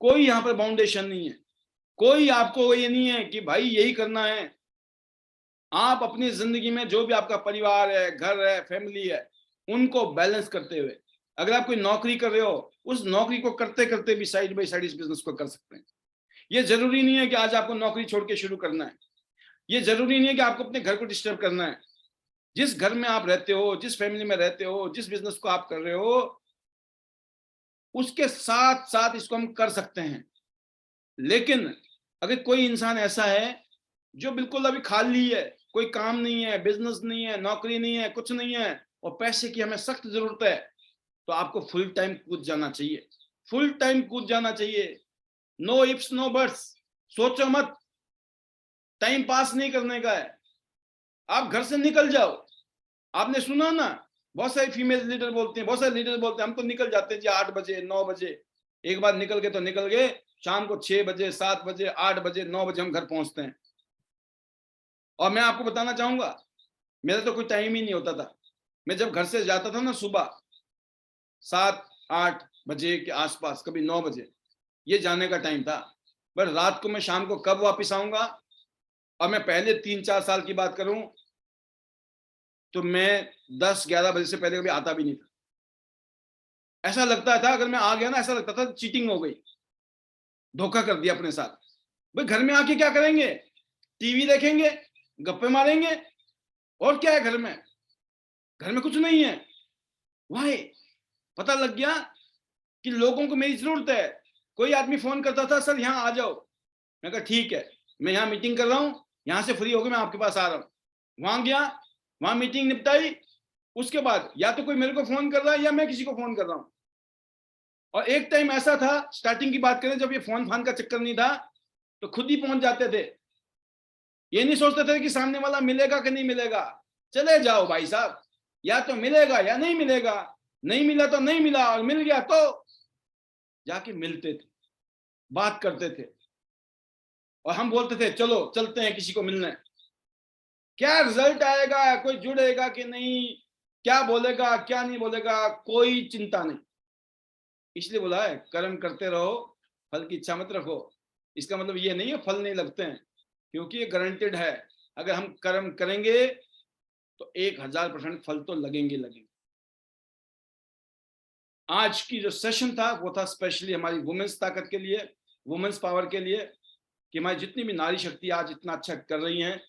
कोई यहाँ पर बाउंडेशन नहीं है, कोई आपको ये नहीं है कि भाई यही करना है। आप अपनी जिंदगी में जो भी आपका परिवार है, घर है, फैमिली है, उनको बैलेंस करते हुए, अगर आप कोई नौकरी कर रहे हो, उस नौकरी को करते करते भी साइड बाई साइड इस बिजनेस को कर सकते हैं। ये जरूरी नहीं है कि आज आपको नौकरी छोड़ के शुरू करना है। ये जरूरी नहीं है कि आपको अपने घर को डिस्टर्ब करना है। जिस घर में आप रहते हो, जिस फैमिली में रहते हो, जिस बिजनेस को आप कर रहे हो, उसके साथ साथ इसको हम कर सकते हैं। लेकिन अगर कोई इंसान ऐसा है जो बिल्कुल अभी खाली है, कोई काम नहीं है, बिजनेस नहीं है, नौकरी नहीं है, कुछ नहीं है, और पैसे की हमें सख्त जरूरत है, तो आपको फुल टाइम कूद जाना चाहिए। फुल टाइम कूद जाना चाहिए। No ifs no buts. सोचो मत, टाइम पास नहीं करने का है। आप घर से निकल जाओ। आपने सुना ना, बहुत सारे फीमेल लीडर बोलते हैं, बहुत सारे लीडर बोलते हैं हम तो निकल जाते हैं जी 8 बजे 9 बजे। एक बार निकल गए तो निकल गए, शाम को 6 बजे 7 बजे 8 बजे 9 बजे हम घर पहुंचते हैं। और मैं आपको बताना चाहूंगा, मेरा तो कोई टाइम ही नहीं होता था। मैं जब घर से जाता था ना, सुबह 7-8 बजे के आसपास, कभी 9 बजे, ये जाने का टाइम था। पर रात को मैं शाम को कब वापस आऊंगा, और मैं पहले 3-4 साल की बात करूं तो मैं 10-11 बजे से पहले कभी आता भी नहीं था। ऐसा लगता था अगर मैं आ गया ना, ऐसा लगता था चीटिंग हो गई, धोखा कर दिया अपने साथ। भाई घर में आके क्या करेंगे? टीवी देखेंगे, गप्पे मारेंगे, और क्या है घर में? घर में कुछ नहीं है। वाह, पता लग गया कि लोगों को मेरी जरूरत है। कोई आदमी फोन करता था, सर यहाँ आ जाओ। मैं कहा ठीक है, मैं यहाँ मीटिंग कर रहा हूँ, यहाँ से फ्री होकर मैं आपके पास आ रहा हूँ। वहां गया, वहां मीटिंग निपटाई, उसके बाद या तो कोई मेरे को फोन कर रहा है या मैं किसी को फोन कर रहा हूँ। और एक टाइम ऐसा था, स्टार्टिंग की बात करें, जब ये फोन फान का चक्कर नहीं था, तो खुद ही पहुंच जाते थे। ये नहीं सोचते थे कि सामने वाला मिलेगा कि नहीं मिलेगा। चले जाओ भाई साहब, या तो मिलेगा या नहीं मिलेगा। नहीं मिला तो नहीं मिला, और मिल गया तो जाके मिलते थे, बात करते थे, और हम बोलते थे चलो चलते हैं किसी को मिलने। क्या रिजल्ट आएगा, कोई जुड़ेगा कि नहीं, क्या बोलेगा क्या नहीं बोलेगा, कोई चिंता नहीं। इसलिए बोला है कर्म करते रहो, फल की इच्छा मत रखो। इसका मतलब ये नहीं है फल नहीं लगते हैं, क्योंकि ये गारंटेड है। अगर हम कर्म करेंगे तो 1000% फल तो लगेंगे लगेंगे। आज की जो सेशन था वो था स्पेशली हमारी वुमेन्स ताकत के लिए, वुमेन्स पावर के लिए, कि हमारी जितनी भी नारी शक्ति आज इतना अच्छा कर रही हैं,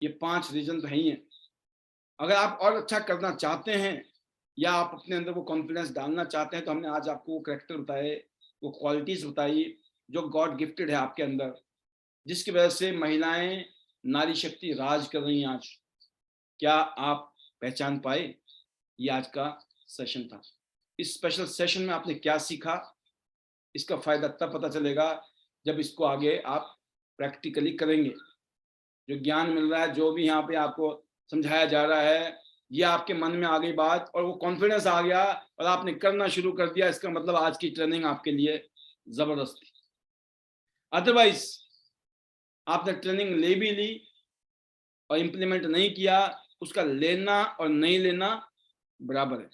ये 5 रीजन तो है ही हैं। अगर आप और अच्छा करना चाहते हैं, या आप अपने अंदर वो कॉन्फिडेंस डालना चाहते हैं, तो हमने आज आपको वो करैक्टर बताए, वो क्वालिटीज बताई जो गॉड गिफ्टेड है आपके अंदर, जिसकी वजह से महिलाएं, नारी शक्ति राज कर रही हैं आज। क्या आप पहचान पाए? ये आज का सेशन था। इस स्पेशल सेशन में आपने क्या सीखा, इसका फायदा तब पता चलेगा जब इसको आगे आप प्रैक्टिकली करेंगे। जो ज्ञान मिल रहा है, जो भी यहाँ पे आपको समझाया जा रहा है, ये आपके मन में आ गई बात, और वो कॉन्फिडेंस आ गया, और आपने करना शुरू कर दिया, इसका मतलब आज की ट्रेनिंग आपके लिए जबरदस्त थी। अदरवाइज आपने ट्रेनिंग ले भी ली और इम्प्लीमेंट नहीं किया, उसका लेना और नहीं लेना बराबर है।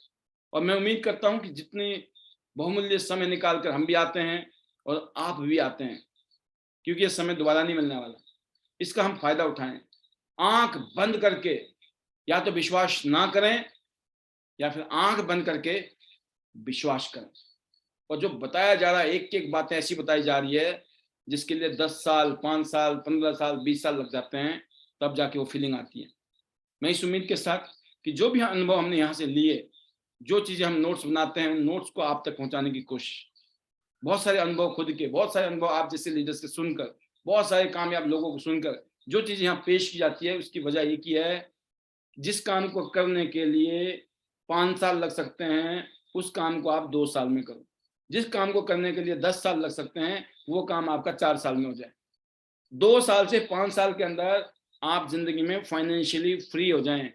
और मैं उम्मीद करता हूं कि जितने बहुमूल्य समय निकाल कर हम भी आते हैं और आप भी आते हैं, क्योंकि ये समय दोबारा नहीं मिलने वाला, इसका हम फायदा उठाएं। आंख बंद करके या तो विश्वास ना करें, या फिर आंख बंद करके विश्वास करें। और जो बताया जा रहा है, एक एक बातें ऐसी बताई जा रही है जिसके लिए 10 साल 5 साल 15 साल 20 साल लग जाते हैं, तब जाके वो फीलिंग आती है। मैं इस उम्मीद के साथ कि जो भी अनुभव हमने यहाँ से लिए, जो चीजें हम नोट्स बनाते हैं, उन नोट्स को आप तक पहुंचाने की कोशिश। बहुत सारे अनुभव खुद के, बहुत सारे अनुभव आप जैसे लीडर्स से सुनकर, बहुत सारे कामयाब लोगों को सुनकर, जो चीज यहाँ पेश की जाती है, उसकी वजह एक ही है, जिस काम को करने के लिए 5 साल लग सकते हैं, उस काम को आप 2 साल में करो। जिस काम को करने के लिए 10 साल लग सकते हैं, वो काम आपका 4 साल में हो जाए। 2 साल से 5 साल के अंदर आप जिंदगी में फाइनेंशियली फ्री हो जाएं,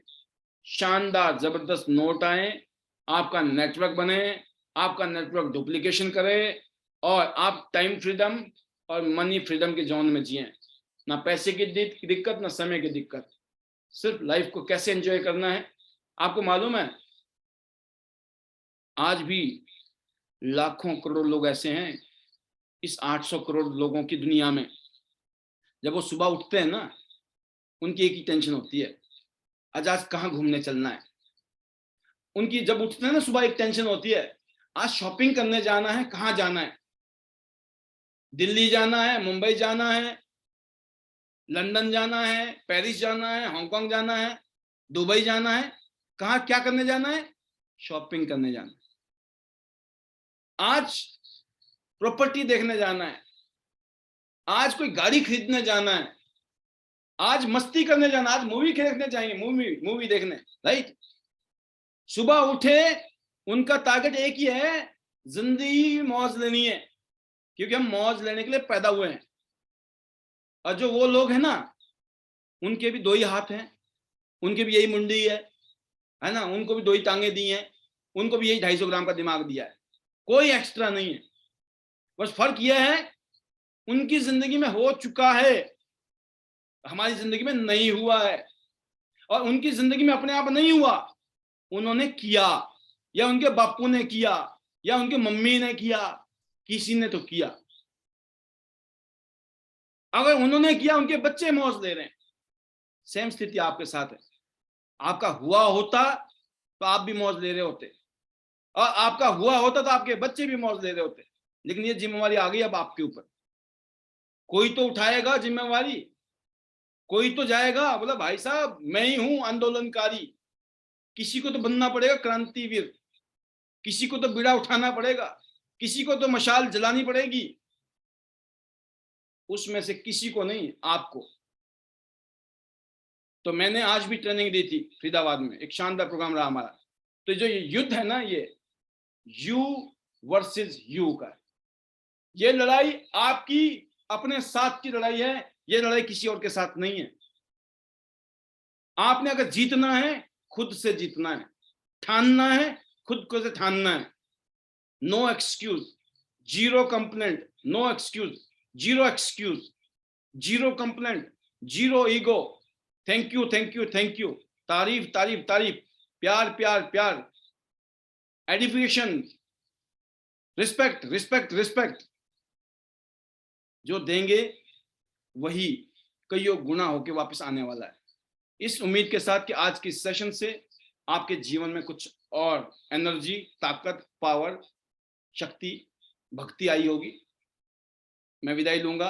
शानदार जबरदस्त नोट आए, आपका नेटवर्क बने, आपका नेटवर्क डुप्लीकेशन करे, और आप टाइम फ्रीडम और मनी फ्रीडम के जोन में जिए। ना पैसे की दिक्कत, ना समय की दिक्कत, सिर्फ लाइफ को कैसे एंजॉय करना है। आपको मालूम है, आज भी लाखों करोड़ लोग ऐसे हैं इस 800 करोड़ लोगों की दुनिया में, जब वो सुबह उठते हैं ना, उनकी एक ही टेंशन होती है, आज कहाँ घूमने चलना है। उनकी जब उठते हैं ना सुबह, एक टेंशन होती है, आज शॉपिंग करने जाना है, कहाँ जाना है, दिल्ली जाना है, मुंबई जाना है, लंदन जाना है, पेरिस जाना है, हांगकांग जाना है, दुबई जाना है, कहाँ क्या करने जाना है, शॉपिंग करने जाना है। आज प्रॉपर्टी देखने जाना है, आज कोई गाड़ी खरीदने जाना है, आज मस्ती करने जाना, आज मूवी देखने जाएंगे, मूवी देखने, राइट। सुबह उठे, उनका टारगेट एक ही है, जिंदगी मौज लेनी है, क्योंकि हम मौज लेने के लिए पैदा हुए हैं। और जो वो लोग हैं ना, उनके भी दो ही हाथ हैं, उनके भी यही मुंडी है ना, उनको भी दो ही टांगे दी हैं, उनको भी यही 250 ग्राम का दिमाग दिया है, कोई एक्स्ट्रा नहीं है। बस फर्क यह है, उनकी जिंदगी में हो चुका है, हमारी जिंदगी में नहीं हुआ है। और उनकी जिंदगी में अपने आप नहीं हुआ, उन्होंने किया, या उनके बापू ने किया, या उनके मम्मी ने किया, किसी ने तो किया। अगर उन्होंने किया, उनके बच्चे मौज ले रहे हैं। सेम स्थिति आपके साथ है। आपका हुआ होता तो आप भी मौज ले रहे होते, और आपका हुआ होता तो आपके बच्चे भी मौज ले रहे होते। लेकिन ये जिम्मेवारी आ गई अब आपके ऊपर। कोई तो उठाएगा जिम्मेवारी, कोई तो जाएगा, बोला भाई साहब मैं ही हूं आंदोलनकारी, किसी को तो बनना पड़ेगा क्रांतिवीर, किसी को तो बीड़ा उठाना पड़ेगा, किसी को तो मशाल जलानी पड़ेगी। उसमें से किसी को नहीं, आपको। तो मैंने आज भी ट्रेनिंग दी थी फरीदाबाद में, एक शानदार प्रोग्राम रहा हमारा। तो जो ये युद्ध है ना, ये यू वर्सेस यू का, ये लड़ाई आपकी अपने साथ की लड़ाई है, ये लड़ाई किसी और के साथ नहीं है। आपने अगर जीतना है, खुद से जीतना है, ठानना है, खुद को से ठानना है। No excuse, zero complaint, no excuse, zero excuse, zero complaint, zero ego. Thank you, thank you, thank you, तारीफ, तारीफ, तारीफ, प्यार, प्यार, प्यार, एडिफिकेशन, रिस्पेक्ट, रिस्पेक्ट, रिस्पेक्ट। जो देंगे वही कईयों गुना होके वापस आने वाला है। इस उम्मीद के साथ कि आज की सेशन से आपके जीवन में कुछ और एनर्जी, ताकत, पावर, शक्ति, भक्ति आई होगी। मैं विदाई लूंगा।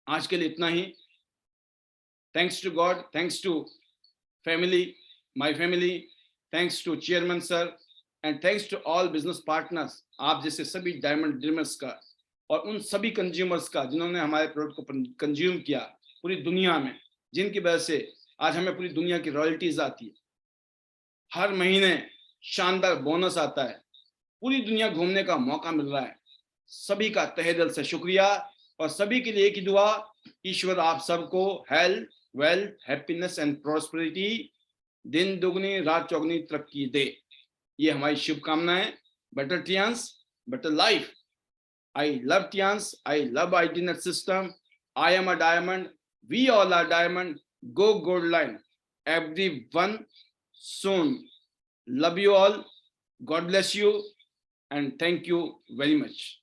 आज के लिए इतना ही। Thanks to God, thanks to family, my family, thanks to chairman sir, and thanks to all business partners, आप जैसे सभी डायमंड ड्रीमर्स का, और उन सभी कंज्यूमर्स का जिन्होंने हमारे प्रोडक्ट को कंज्यूम किया पूरी दुनिया में, जिनकी वजह से आज हमें पूरी दुनिया की रॉयल्टीज आती है, हर महीने शानदार बोनस आता है, पूरी दुनिया घूमने का मौका मिल रहा है। सभी का तहे दिल से शुक्रिया, और सभी के लिए एक ही दुआ, ईश्वर आप सबको health, wealth, happiness and prosperity, दिन दुगनी रात चौगनी तरक्की दे। ये हमारी शुभकामनाएं। Better Tians, better life. I love Tians. I love ITNet system. I am a diamond. We all are diamond. Go gold line. Everyone soon. Love you all. God bless you. And thank you very much.